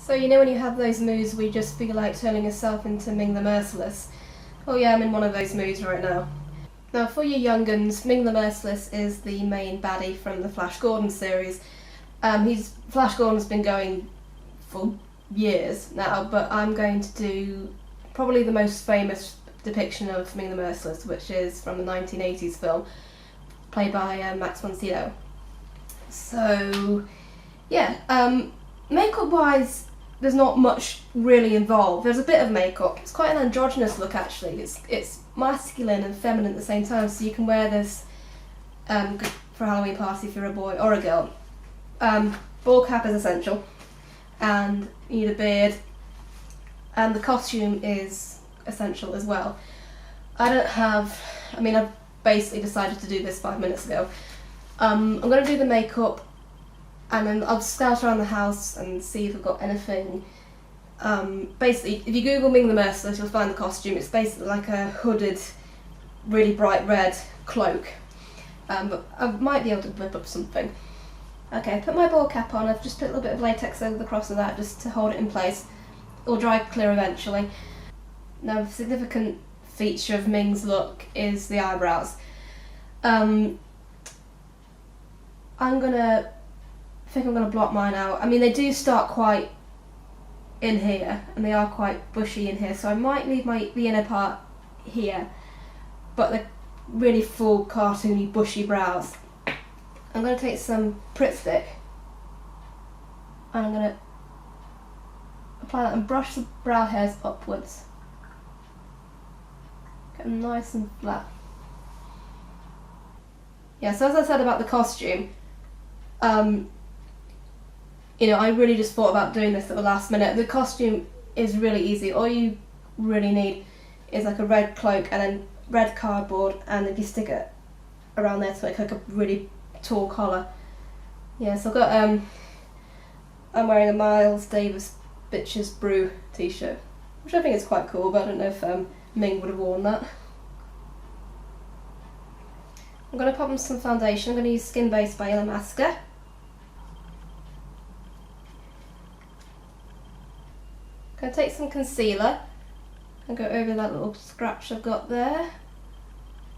So you know when you have those moods where you just feel like turning yourself into Ming the Merciless? Oh yeah, I'm in one of those moods right now. Now for you young uns, Ming the Merciless is the main baddie from the Flash Gordon series. Flash Gordon's been going for years now, but I'm going to do probably the most famous depiction of Ming the Merciless, which is from the 1980s film, played by Max Von Sydow. So yeah, makeup wise, there's not much really involved. There's a bit of makeup. It's quite an androgynous look actually. It's masculine and feminine at the same time, so you can wear this for a Halloween party if you're a boy or a girl. Ball cap is essential, and you need a beard, and the costume is essential as well. I've basically decided to do this 5 minutes ago. I'm going to do the makeup, and then I'll scout around the house and see if I've got anything. Basically, if you Google Ming the Merciless, you'll find the costume. It's basically like a hooded, really bright red cloak. But I might be able to whip up something. Okay, I put my ball cap on. I've just put a little bit of latex over the cross of that just to hold it in place. It'll dry clear eventually. Now, the significant feature of Ming's look is the eyebrows. I think I'm gonna block mine out. I mean, they do start quite in here, and they are quite bushy in here, so I might leave the inner part here, but they're really full, cartoony, bushy brows. I'm gonna take some Pritt Stick, and I'm gonna apply that and brush the brow hairs upwards. Get them nice and flat. Yeah, so as I said about the costume, I really just thought about doing this at the last minute. The costume is really easy. All you really need is like a red cloak and then red cardboard, and if you stick it around there to make like a really tall collar. Yeah, so I've got I'm wearing a Miles Davis Bitches Brew t-shirt, which I think is quite cool, but I don't know if Ming would have worn that. I'm going to pop on some foundation. I'm going to use Skin Base by Illamasqua. I'm going to take some concealer and go over that little scratch I've got there,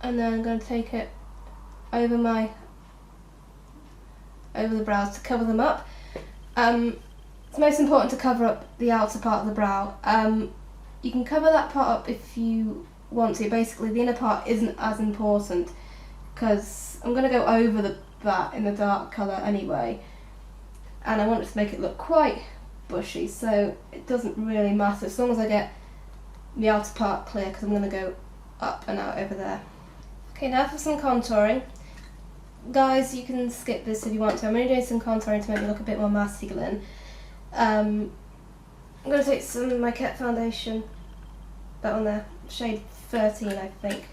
and then I'm going to take it over the brows to cover them up. It's most important to cover up the outer part of the brow. You can cover that part up if you want to. Basically, the inner part isn't as important because I'm going to go over that in the dark colour anyway, and I want it to make it look quite bushy, so it doesn't really matter as long as I get the outer part clear, because I'm going to go up and out over there. Okay, now for some contouring. Guys, you can skip this if you want to. I'm only doing some contouring to make me look a bit more masculine. I'm going to take some of my Ket foundation, that one there, shade 13 I think,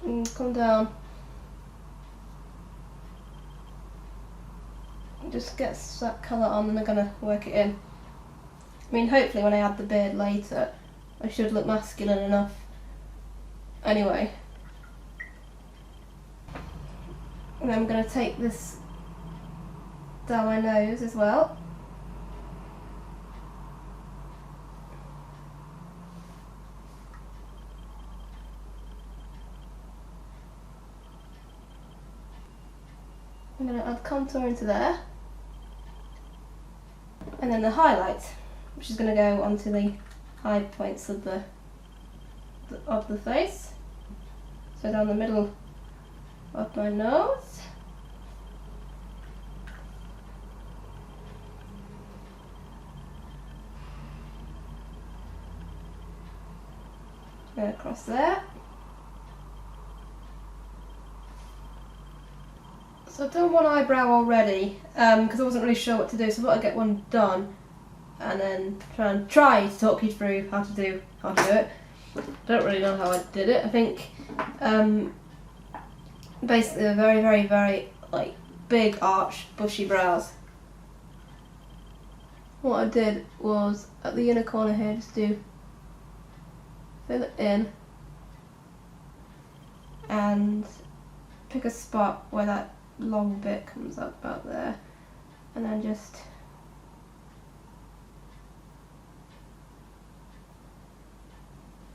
and come down. Just get that colour on, and I'm going to work it in. I mean, hopefully when I add the beard later, I should look masculine enough anyway. And then I'm going to take this down my nose as well. I'm going to add contour into there. And then the highlight, which is going to go onto the high points of the face. So down the middle of my nose. Go across there. So I've done one eyebrow already, because I wasn't really sure what to do, so I thought I'd get one done and then try to talk you through how to do it. Don't really know how I did it. I think basically a very, very, very like big arched bushy brows. What I did was at the inner corner here, just fill it in and pick a spot where that long bit comes up about there, and then just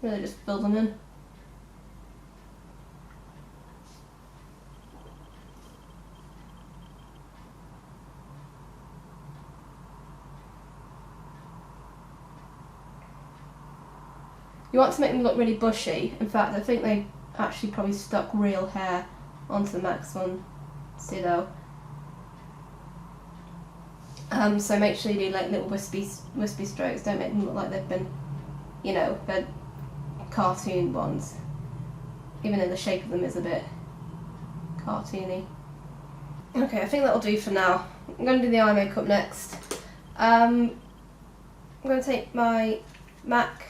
Really just fill them in. You want to make them look really bushy. In fact, I think they actually probably stuck real hair onto the Max Von Sydow. So make sure you do like little wispy strokes. Don't make them look like they've been, you know, they're cartoon ones. Even though the shape of them is a bit cartoony. Okay, I think that'll do for now. I'm going to do the eye makeup next. I'm going to take my MAC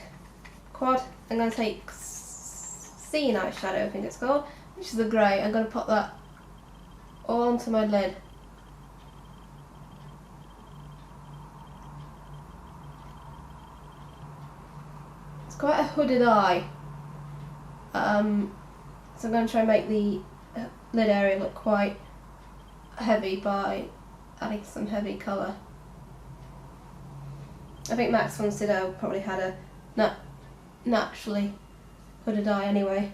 quad. I'm going to take Scene eyeshadow, I think it's called, which is the grey. I'm going to put that all onto my lid. It's quite a hooded eye, so I'm going to try and make the lid area look quite heavy by adding some heavy colour. I think Max Von Sydow probably had a naturally hooded eye anyway.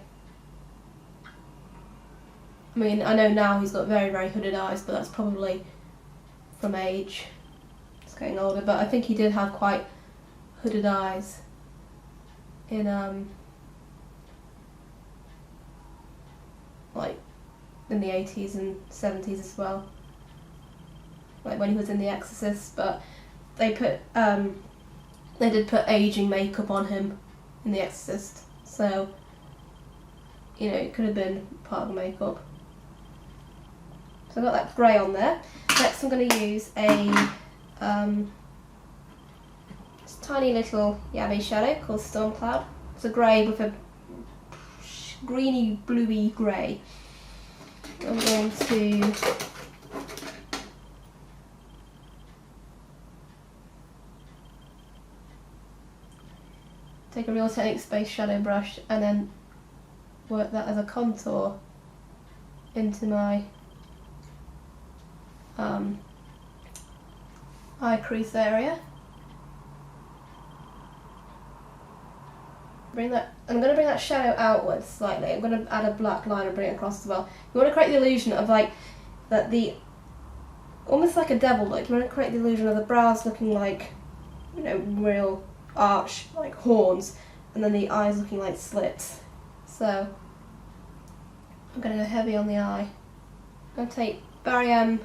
I mean, I know now he's got very, very hooded eyes, but that's probably from age. It's getting older, but I think he did have quite hooded eyes in like in the 80s and 70s as well, like when he was in The Exorcist. But they did put aging makeup on him in The Exorcist, so you know it could have been part of the makeup. So I've got that grey on there. Next I'm going to use a tiny little yummy shadow called Storm Cloud. It's a grey with a greeny bluey grey. I'm going to take a Real Techniques Space Shadow brush and then work that as a contour into my eye crease area. I'm going to bring that shadow outwards slightly. I'm going to add a black line and bring it across as well. You want to create the illusion of like that almost like a devil look. You want to create the illusion of the brows looking like, you know, real arch, like horns, and then the eyes looking like slits. So I'm going to go heavy on the eye. I'm going to take Barry M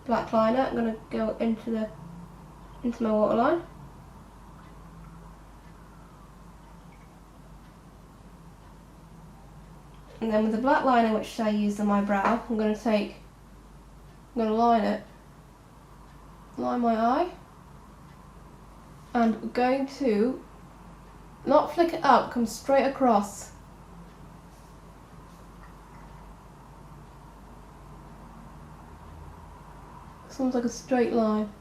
black liner. I'm going to go into my waterline. And then with the black liner which I used on my brow, I'm going to line it, line my eye, and we're going to not flick it up, come straight across. Sounds like a straight line.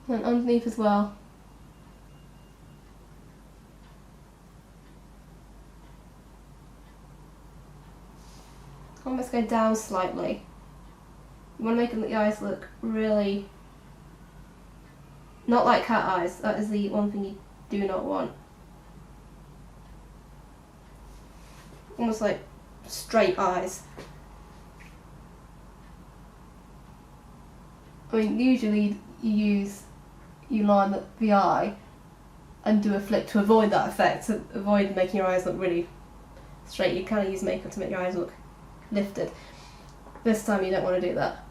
And underneath as well. Almost go down slightly. You want to make the eyes look really not like cat eyes. That is the one thing you do not want. Almost like straight eyes. I mean, usually you line the eye and do a flick to avoid that effect, to avoid making your eyes look really straight. You kind of use makeup to make your eyes look lifted. This time you don't want to do that.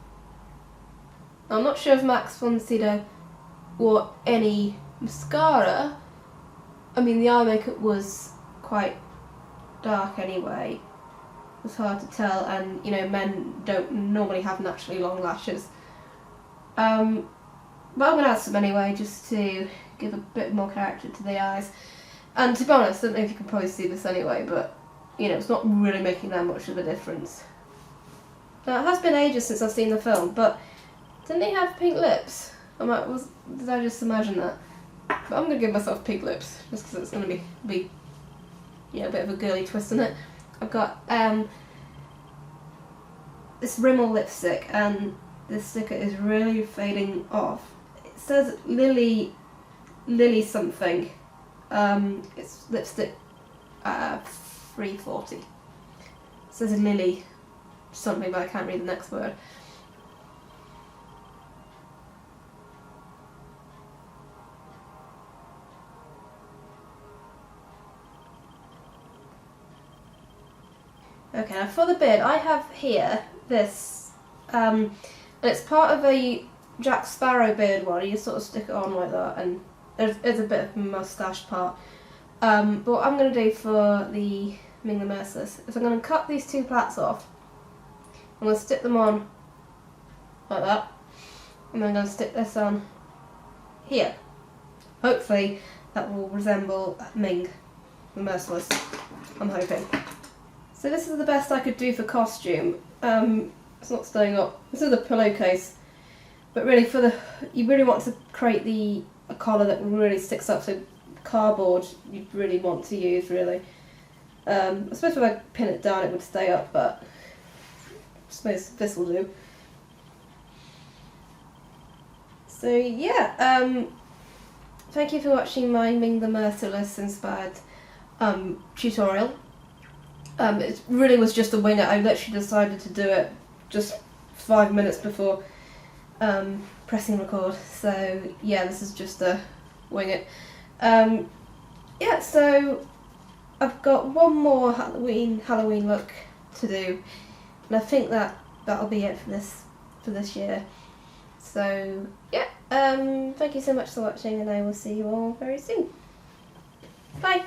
I'm not sure if Max Von Sydow wore any mascara. I mean, the eye makeup was quite dark anyway. It was hard to tell, and you know, men don't normally have naturally long lashes. But I'm going to add some anyway, just to give a bit more character to the eyes. And to be honest, I don't know if you can probably see this anyway, but you know, it's not really making that much of a difference. Now, it has been ages since I've seen the film, but didn't he have pink lips? Did I just imagine that? But I'm going to give myself pink lips, just because it's going to be you know, a bit of a girly twist in it. I've got this Rimmel lipstick, and this sticker is really fading off. It says Lily Lily something. It's lipstick 340. It says Lily something, but I can't read the next word. Okay, now for the beard, I have here this, it's part of a Jack Sparrow beard one. You sort of stick it on like that, and there's a bit of a moustache part. But what I'm going to do for the Ming the Merciless is I'm going to cut these two plaits off. I'm going to stick them on like that, and then I'm going to stick this on here. Hopefully that will resemble Ming the Merciless, I'm hoping. So this is the best I could do for costume. It's not staying up. This is a pillowcase, but really you really want to create a collar that really sticks up. So cardboard you really want to use really. I suppose if I pin it down it would stay up, but I suppose this will do. So yeah, thank you for watching my Ming the Merciless inspired tutorial. It really was just a wing it. I literally decided to do it just 5 minutes before pressing record. So yeah, this is just a wing it. Yeah, so I've got one more Halloween look to do, and I think that'll be it for this year. So yeah, thank you so much for watching, and I will see you all very soon. Bye.